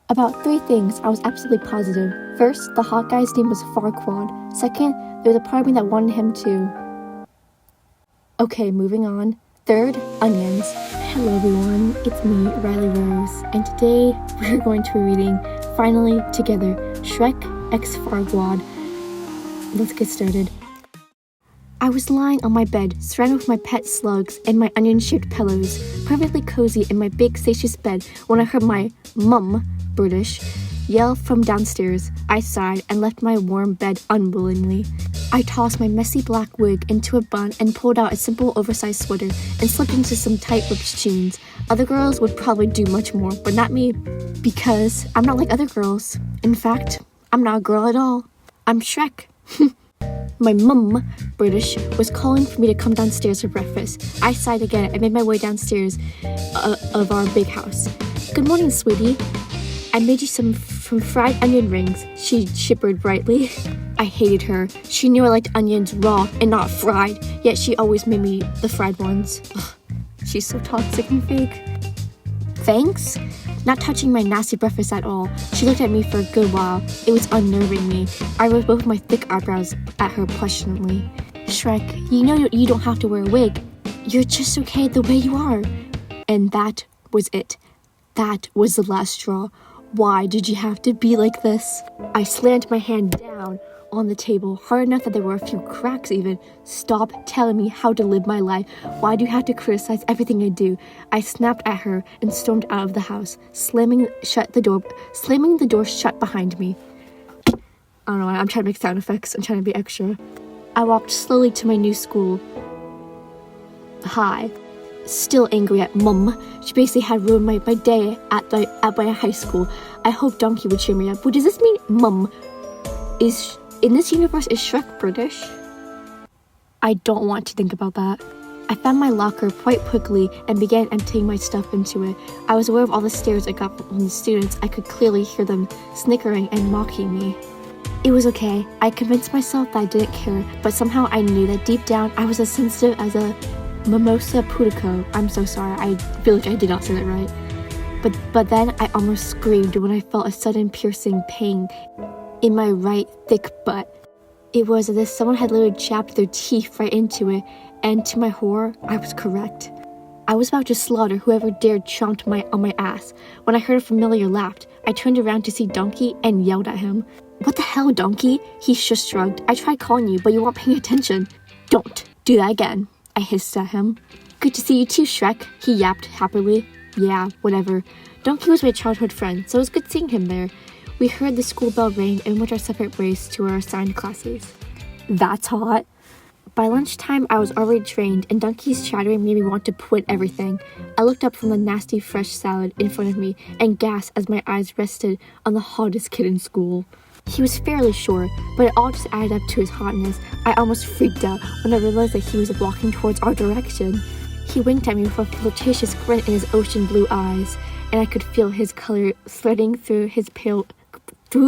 About 3 things I was absolutely positive. First, the hot guy's name was Farquaad. Second, there was a part of me that wanted him to. Okay, moving on. Third, onions. Hello everyone, it's me, Riley Rose, and today we're going to be reading, finally, together, Shrek x Farquaad. Let's get started. I was lying on my bed, surrounded with my pet slugs and my onion-shaped pillows, perfectly cozy in my big, spacious bed, when I heard my mum, British, yell from downstairs. I sighed and left my warm bed unwillingly. I tossed my messy black wig into a bun and pulled out a simple oversized sweater and slipped into some tight-ripped jeans. Other girls would probably do much more, but not me, because I'm not like other girls. In fact, I'm not a girl at all. I'm Shrek. My mum, British, was calling for me to come downstairs for breakfast. I sighed again and made my way downstairs of our big house. Good morning, sweetie. I made you some fried onion rings, she chippered brightly. I hated her. She knew I liked onions raw and not fried, yet she always made me the fried ones. Ugh, she's so toxic and fake. Thanks? Not touching my nasty breakfast at all. She looked at me for a good while. It was unnerving me. I raised both my thick eyebrows at her questioningly. Shrek, you know you don't have to wear a wig. You're just okay the way you are. And that was it. That was the last straw. Why did you have to be like this? I slammed my hand down on the table, hard enough that there were a few cracks even. Stop telling me how to live my life. Why do you have to criticize everything I do? I snapped at her and stormed out of the house, slamming the door shut behind me. I don't know, I'm trying to make sound effects. I'm trying to be extra. I walked slowly to my new school. Hi. Still angry at Mum. She basically had ruined my day at my high school. I hope Donkey would cheer me up. But does this mean Mum is... In this universe, is Shrek British? I don't want to think about that. I found my locker quite quickly and began emptying my stuff into it. I was aware of all the stares I got from the students. I could clearly hear them snickering and mocking me. It was okay. I convinced myself that I didn't care, but somehow I knew that deep down I was as sensitive as a mimosa pudico. I'm so sorry. I feel like I did not say that right. But then I almost screamed when I felt a sudden piercing pain in my right thick butt. It was as if someone had literally jabbed their teeth right into it, and to my horror, I was correct. I was about to slaughter whoever dared chomp on my ass when I heard a familiar laugh. I turned around to see Donkey and yelled at him. What the hell, Donkey? He just shrugged. I tried calling you, but you weren't paying attention. Don't do that again, I hissed at him. Good to see you too, Shrek, he yapped happily. Yeah, whatever. Donkey was my childhood friend, so it was good seeing him there. We heard the school bell ring and went our separate ways to our assigned classes. That's hot. By lunchtime, I was already drained, and Donkey's chattering made me want to quit everything. I looked up from the nasty fresh salad in front of me and gasped as my eyes rested on the hottest kid in school. He was fairly short, but it all just added up to his hotness. I almost freaked out when I realized that he was walking towards our direction. He winked at me with a flirtatious grin in his ocean blue eyes, and I could feel his color threading through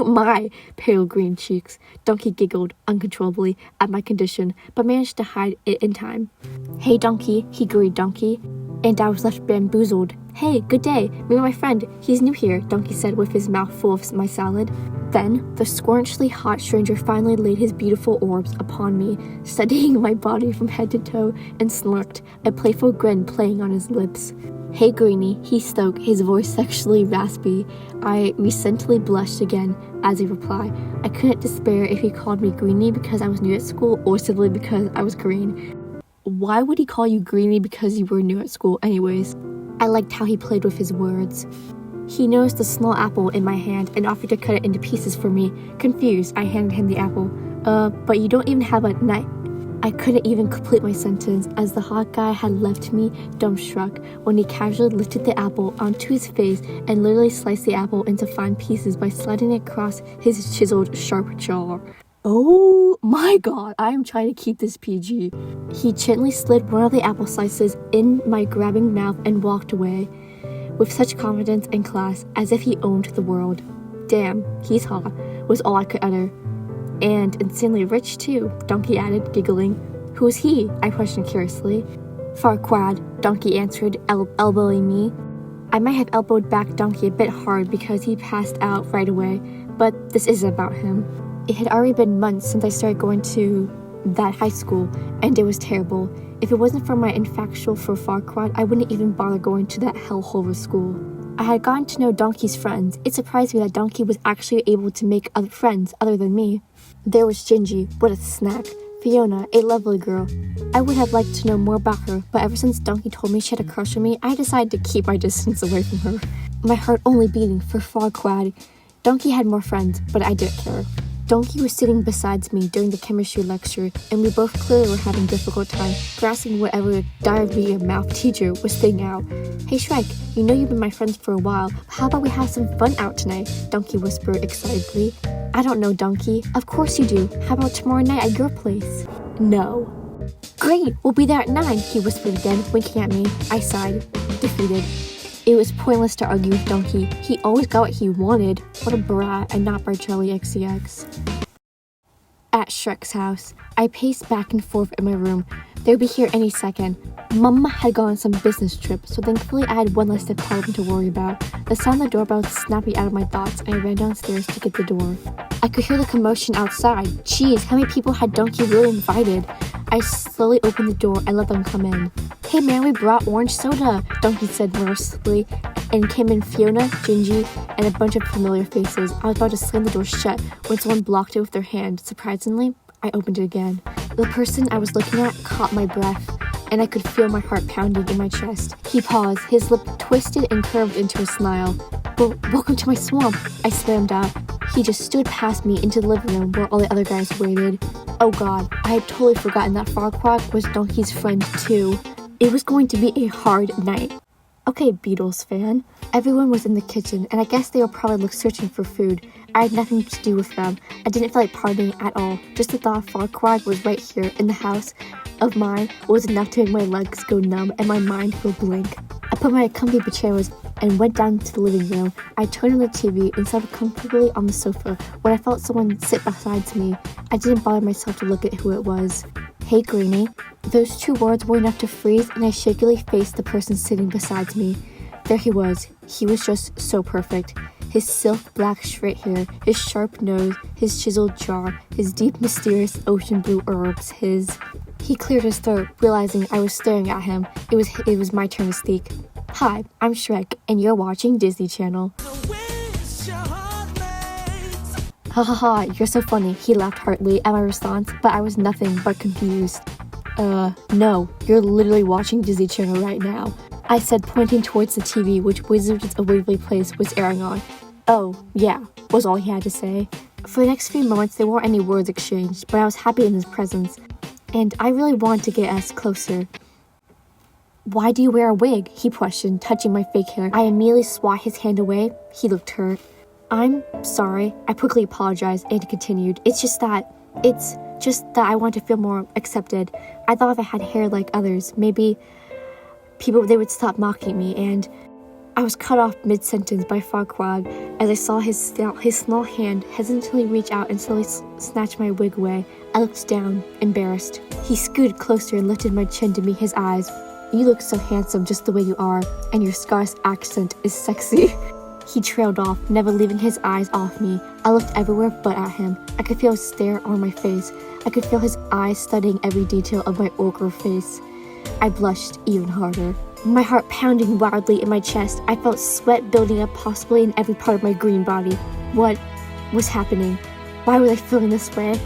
my pale green cheeks. Donkey giggled uncontrollably at my condition, but managed to hide it in time. Hey, Donkey, he greeted Donkey, and I was left bamboozled. Hey, good day, meet my friend. He's new here, Donkey said with his mouth full of my salad. Then, the scorchingly hot stranger finally laid his beautiful orbs upon me, studying my body from head to toe, and smirked, a playful grin playing on his lips. Hey, Greenie, he spoke, his voice sexually raspy. I resentfully blushed again as he replied. I couldn't despair if he called me Greenie because I was new at school or simply because I was green. Why would he call you Greenie because you were new at school anyways? I liked how he played with his words. He noticed the small apple in my hand and offered to cut it into pieces for me. Confused, I handed him the apple. But you don't even have a knife. I couldn't even complete my sentence as the hot guy had left me dumbstruck when he casually lifted the apple onto his face and literally sliced the apple into fine pieces by sliding it across his chiseled, sharp jaw. Oh my god, I am trying to keep this PG. He gently slid one of the apple slices in my grabbing mouth and walked away with such confidence and class as if he owned the world. Damn, he's hot, was all I could utter. And insanely rich too, Donkey added, giggling. Who is he? I questioned curiously. Farquaad, Donkey answered, elbowing me. I might have elbowed back Donkey a bit hard because he passed out right away, but this isn't about him. It had already been months since I started going to that high school, and it was terrible. If it wasn't for my infatuation for Farquaad, I wouldn't even bother going to that hellhole of a school. I had gotten to know Donkey's friends. It surprised me that Donkey was actually able to make other friends other than me. There was Gingy, what a snack. Fiona, a lovely girl. I would have liked to know more about her, but ever since Donkey told me she had a crush on me, I decided to keep my distance away from her. My heart only beating for Farquaad. Donkey had more friends, but I didn't care. Donkey was sitting beside me during the chemistry lecture, and we both clearly were having a difficult time grasping whatever diarrhea mouth teacher was spitting out. Hey Shrek, you know you've been my friends for a while, but how about we have some fun out tonight? Donkey whispered excitedly. I don't know, Donkey. Of course you do. How about tomorrow night at your place? No. Great, we'll be there at 9, he whispered again, winking at me. I sighed, defeated. It was pointless to argue with Donkey. He always got what he wanted. What a brat, and not by Charlie XCX. At Shrek's house, I paced back and forth in my room. They'd be here any second. Mum had gone on some business trip, so thankfully I had one less problem to worry about. The sound of the doorbell snapped me out of my thoughts, and I ran downstairs to get the door. I could hear the commotion outside. Jeez, how many people had Donkey really invited? I slowly opened the door and let them come in. Hey man, we brought orange soda, Donkey said nervously, and came in Fiona, Gingy, and a bunch of familiar faces. I was about to slam the door shut when someone blocked it with their hand. Surprisingly, I opened it again. The person I was looking at caught my breath, and I could feel my heart pounding in my chest. He paused, his lip twisted and curved into a smile. Well, welcome to my swamp, I slammed out. He just stood past me into the living room where all the other guys waited. Oh god, I had totally forgotten that Farquaad was Donkey's friend too. It was going to be a hard night. Okay, Beatles fan. Everyone was in the kitchen, and I guess they were probably searching for food. I had nothing to do with them. I didn't feel like partying at all. Just the thought Farquaad was right here in the house of mine was enough to make my legs go numb and my mind go blank. I put my comfy pajamas and went down to the living room. I turned on the TV and sat comfortably on the sofa when I felt someone sit beside me. I didn't bother myself to look at who it was. Hey, Greenie. Those 2 words were enough to freeze, and I shakily faced the person sitting beside me. There he was. He was just so perfect. His silk black straight hair, his sharp nose, his chiseled jaw, his deep mysterious ocean blue orbs, He cleared his throat, realizing I was staring at him. It was my turn to speak. Hi, I'm Shrek, and you're watching Disney Channel. Ha ha ha, you're so funny, he laughed heartily at my response, but I was nothing but confused. No, you're literally watching Disney Channel right now, I said, pointing towards the TV which Wizards of Waverly Place was airing on. Oh, yeah, was all he had to say. For the next few moments, there weren't any words exchanged, but I was happy in his presence, and I really wanted to get us closer. Why do you wear a wig? He questioned, touching my fake hair. I immediately swatted his hand away. He looked hurt. I'm sorry, I quickly apologized and continued. It's just that I want to feel more accepted. I thought if I had hair like others, maybe they would stop mocking me, and I was cut off mid-sentence by Farquaad as I saw his small hand hesitantly reach out and slowly snatch my wig away. I looked down, embarrassed. He scooted closer and lifted my chin to meet his eyes. You look so handsome just the way you are, and your Scottish accent is sexy. He trailed off, never leaving his eyes off me. I looked everywhere but at him. I could feel his stare on my face. I could feel his eyes studying every detail of my ogre face. I blushed even harder. My heart pounding wildly in my chest. I felt sweat building up possibly in every part of my green body. What was happening? Why was I feeling this way?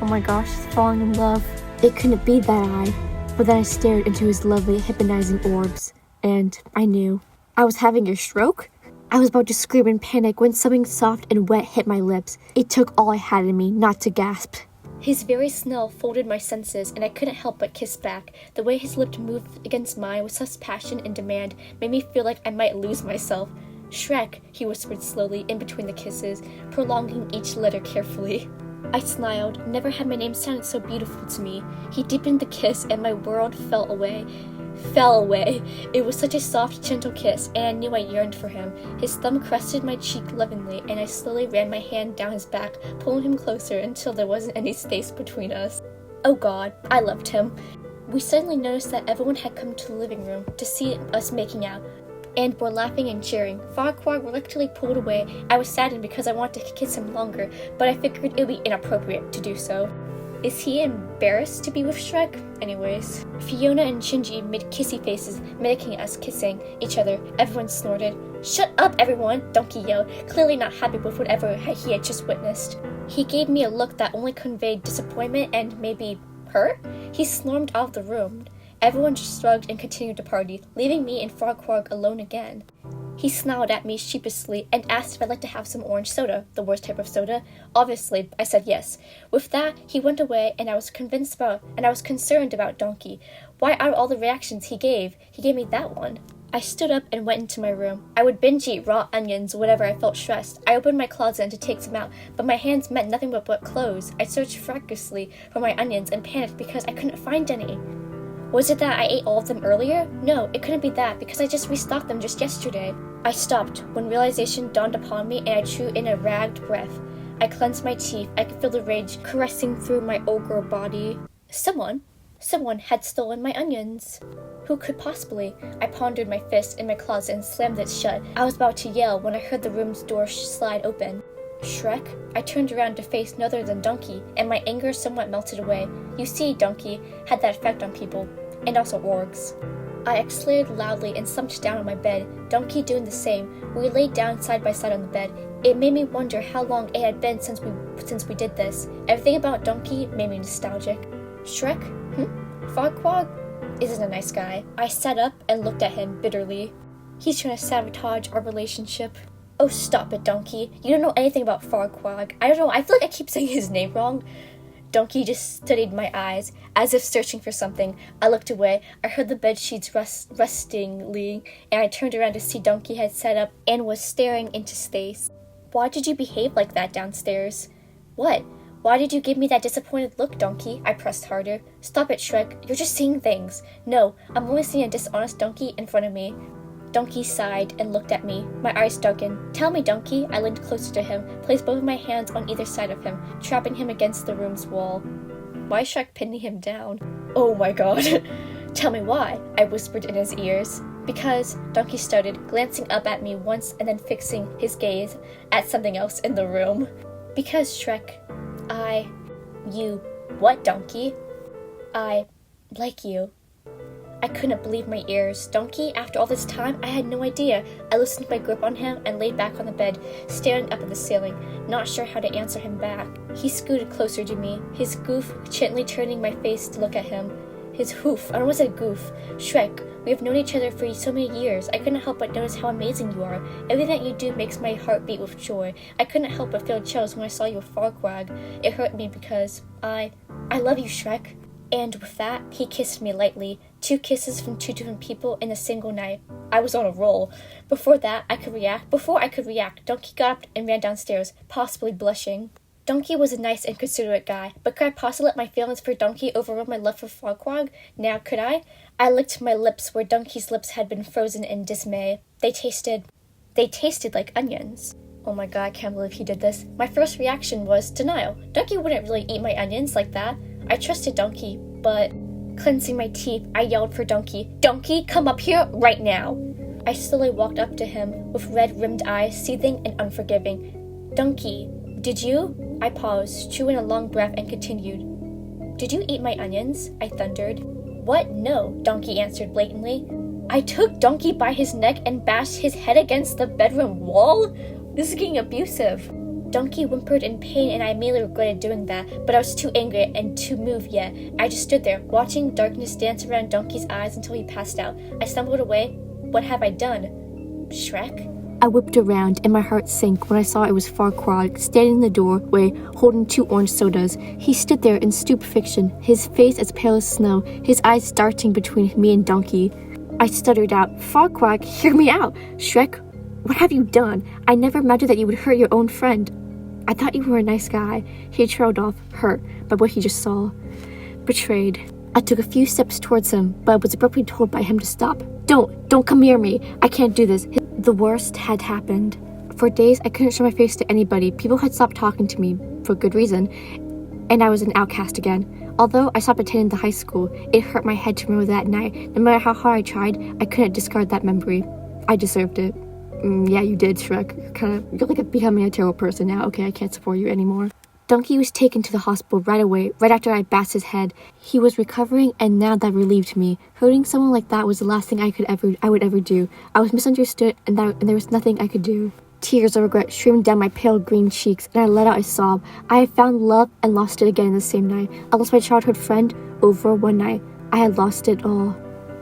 Oh my gosh, falling in love. It couldn't be that I. But then I stared into his lovely, hypnotizing orbs, and I knew. I was having a stroke? I was about to scream in panic when something soft and wet hit my lips. It took all I had in me not to gasp. His very smell folded my senses, and I couldn't help but kiss back. The way his lips moved against mine with such passion and demand made me feel like I might lose myself. Shrek, he whispered slowly in between the kisses, prolonging each letter carefully. I smiled. Never had my name sounded so beautiful to me. He deepened the kiss, and my world fell away. It was such a soft, gentle kiss, and I knew I yearned for him. His thumb crested my cheek lovingly, and I slowly ran my hand down his back, pulling him closer until there wasn't any space between us. Oh God, I loved him. We suddenly noticed that everyone had come to the living room to see us making out. and were laughing and cheering. Farquaad reluctantly pulled away. I was saddened because I wanted to kiss him longer, but I figured it would be inappropriate to do so. Is he embarrassed to be with Shrek? Anyways, Fiona and Shinji made kissy faces, mimicking us kissing each other. Everyone snorted. "Shut up, everyone!" Donkey yelled, clearly not happy with whatever he had just witnessed. He gave me a look that only conveyed disappointment and maybe hurt. He stormed out of the room. Everyone just shrugged and continued to party, leaving me and Farquaad alone again. He smiled at me sheepishly and asked if I'd like to have some orange soda, the worst type of soda. Obviously, I said yes. With that, he went away, and I was concerned about Donkey. Why, out of all the reactions he gave me that one. I stood up and went into my room. I would binge eat raw onions whenever I felt stressed. I opened my closet to take some out, but my hands met nothing but wet clothes. I searched frantically for my onions and panicked because I couldn't find any. Was it that I ate all of them earlier? No, it couldn't be that, because I just restocked them just yesterday. I stopped when realization dawned upon me, and I drew in a ragged breath. I clenched my teeth. I could feel the rage caressing through my ogre body. Someone had stolen my onions. Who could possibly? I pondered my fist in my closet and slammed it shut. I was about to yell when I heard the room's door slide open. Shrek? I turned around to face no other than Donkey, and my anger somewhat melted away. You see, Donkey had that effect on people, and also orcs. I exhaled loudly and slumped down on my bed, Donkey doing the same. We laid down side by side on the bed. It made me wonder how long it had been since we did this. Everything about Donkey made me nostalgic. Shrek? Farquaad isn't a nice guy. I sat up and looked at him bitterly. He's trying to sabotage our relationship. Oh, stop it, Donkey. You don't know anything about Farquaad. I don't know, I feel like I keep saying his name wrong. Donkey just studied my eyes, as if searching for something. I looked away. I heard the bedsheets rustingly, and I turned around to see Donkey had sat up and was staring into space. Why did you behave like that downstairs? What? Why did you give me that disappointed look, Donkey? I pressed harder. Stop it, Shrek. You're just seeing things. No, I'm only seeing a dishonest Donkey in front of me. Donkey sighed and looked at me. My eyes darkened. Tell me, Donkey. I leaned closer to him, placed both of my hands on either side of him, trapping him against the room's wall. Why is Shrek pinning him down? Oh my god. Tell me why, I whispered in his ears. Because, Donkey started, glancing up at me once and then fixing his gaze at something else in the room. Because, Shrek, you, what, Donkey? I like you. I couldn't believe my ears. Donkey, after all this time, I had no idea. I loosened my grip on him and laid back on the bed, staring up at the ceiling, not sure how to answer him back. He scooted closer to me, his goof gently turning my face to look at him. His hoof, I almost said goof. Shrek, we have known each other for so many years. I couldn't help but notice how amazing you are. Everything that you do makes my heart beat with joy. I couldn't help but feel chills when I saw you with Farquaad. It hurt me because I love you, Shrek. And with that, he kissed me lightly. 2 kisses from 2 different people in a single night. I was on a roll. Before I could react, Donkey got up and ran downstairs, possibly blushing. Donkey was a nice and considerate guy, but could I possibly let my feelings for Donkey override my love for Farquaad? Now, could I? I licked my lips where Donkey's lips had been frozen in dismay. They tasted like onions. Oh my god, I can't believe he did this. My first reaction was denial. Donkey wouldn't really eat my onions like that. I trusted Donkey, but clencing my teeth, I yelled for Donkey. Donkey, come up here right now. I slowly walked up to him with red-rimmed eyes, seething and unforgiving. Donkey, did you? I paused, drew in a long breath, and continued. Did you eat my onions? I thundered. What? No, Donkey answered blatantly. I took Donkey by his neck and bashed his head against the bedroom wall? This is getting abusive. Donkey whimpered in pain, and I immediately regretted doing that, but I was too angry and to move yet. I just stood there, watching darkness dance around Donkey's eyes until he passed out. I stumbled away. What have I done? Shrek? I whipped around, and my heart sank when I saw it was Farquaad standing in the doorway, holding 2 orange sodas. He stood there in stupefaction, his face as pale as snow, his eyes darting between me and Donkey. I stuttered out, Farquaad, hear me out! Shrek, what have you done? I never imagined that you would hurt your own friend. I thought you were a nice guy. He trailed off, hurt by what he just saw. Betrayed. I took a few steps towards him, but I was abruptly told by him to stop. Don't come near me. I can't do this. The worst had happened. For days, I couldn't show my face to anybody. People had stopped talking to me, for good reason, and I was an outcast again. Although I stopped attending the high school, it hurt my head to remember that night. No matter how hard I tried, I couldn't discard that memory. I deserved it. Yeah, you did, Shrek. You're like becoming a terrible person now. Okay, I can't support you anymore. Donkey was taken to the hospital right away, right after I bashed his head. He was recovering, and now that relieved me. Hurting someone like that was the last thing I would ever do. I was misunderstood, and there was nothing I could do. Tears of regret streamed down my pale green cheeks, and I let out a sob. I had found love and lost it again the same night. I lost my childhood friend over one night. I had lost it all.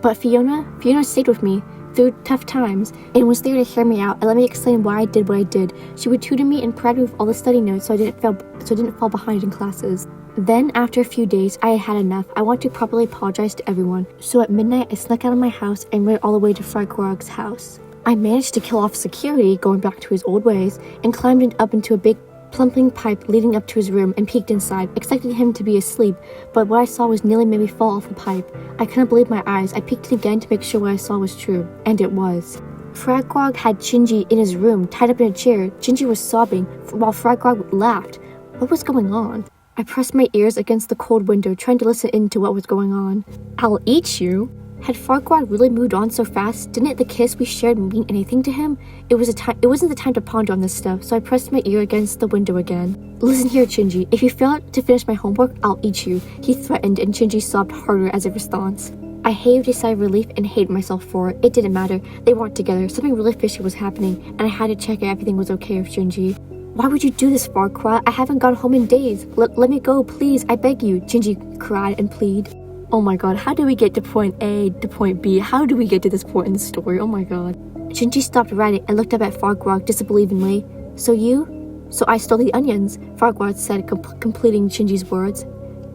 But Fiona stayed with me through tough times and was there to hear me out and let me explain why I did what I did. She would tutor me and provide me with all the study notes so I didn't fall behind in classes. Then, after a few days, I had enough. I wanted to properly apologize to everyone. So at midnight, I snuck out of my house and ran all the way to Farquaad's house. I managed to kill off security, going back to his old ways, and climbed up into a big plumping pipe leading up to his room and peeked inside, expecting him to be asleep, but what I saw was nearly made me fall off the pipe. I couldn't believe my eyes. I peeked in again to make sure what I saw was true, and it was. Farquaad had Shinji in his room, tied up in a chair. Shinji was sobbing, while Farquaad laughed. What was going on? I pressed my ears against the cold window, trying to listen in to what was going on. I'll eat you? Had Farquaad really moved on so fast? Didn't the kiss we shared mean anything to him? It wasn't the time to ponder on this stuff, so I pressed my ear against the window again. Listen here, Shinji. If you fail to finish my homework, I'll eat you, he threatened, and Shinji sobbed harder as a response. I heaved a sigh of relief and hated myself for it. It didn't matter. They weren't together. Something really fishy was happening, and I had to check if everything was okay with Shinji. Why would you do this, Farquaad? I haven't gone home in days. Let me go, please. I beg you, Shinji cried and pleaded. Oh my god, how do we get to point A to point B? How do we get to this point in the story? Oh my god. Shinji stopped writing and looked up at Farquaad disbelievingly. So I stole the onions, Farquaad said, completing Shinji's words.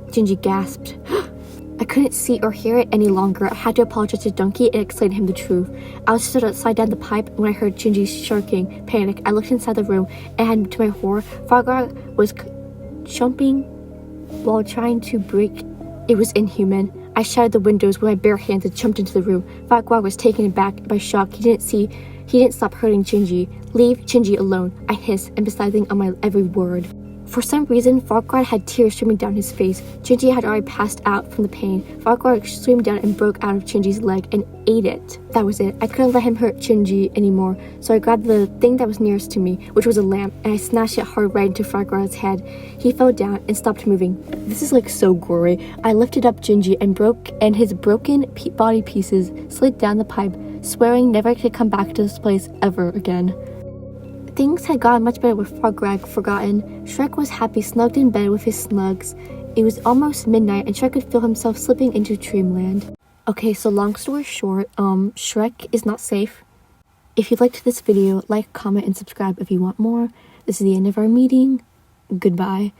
Shinji gasped. I couldn't see or hear it any longer. I had to apologize to Donkey and explain to him the truth. I was stood outside down the pipe when I heard Shinji's shrieking panic. I looked inside the room and to my horror, Farquaad was chomping while trying to break. It was inhuman. I shattered the windows with my bare hands and jumped into the room. Farquaad was taken aback by shock. He didn't stop hurting Shinji. Leave Shinji alone, I hissed, emphasizing on my every word. For some reason, Farquaad had tears streaming down his face. Shinji had already passed out from the pain. Farquaad streamed down and broke out of Shinji's leg and ate it. That was it. I couldn't let him hurt Shinji anymore, so I grabbed the thing that was nearest to me, which was a lamp, and I smashed it hard right into Farquaad's head. He fell down and stopped moving. This is like so gory. I lifted up Shinji and his broken body pieces slid down the pipe, swearing never to come back to this place ever again. Things had gotten much better with Farquaad forgotten. Shrek was happy, snugged in bed with his snugs. It was almost midnight, and Shrek could feel himself slipping into dreamland. Okay, so long story short, Shrek is not safe. If you liked this video, like, comment, and subscribe if you want more. This is the end of our meeting. Goodbye.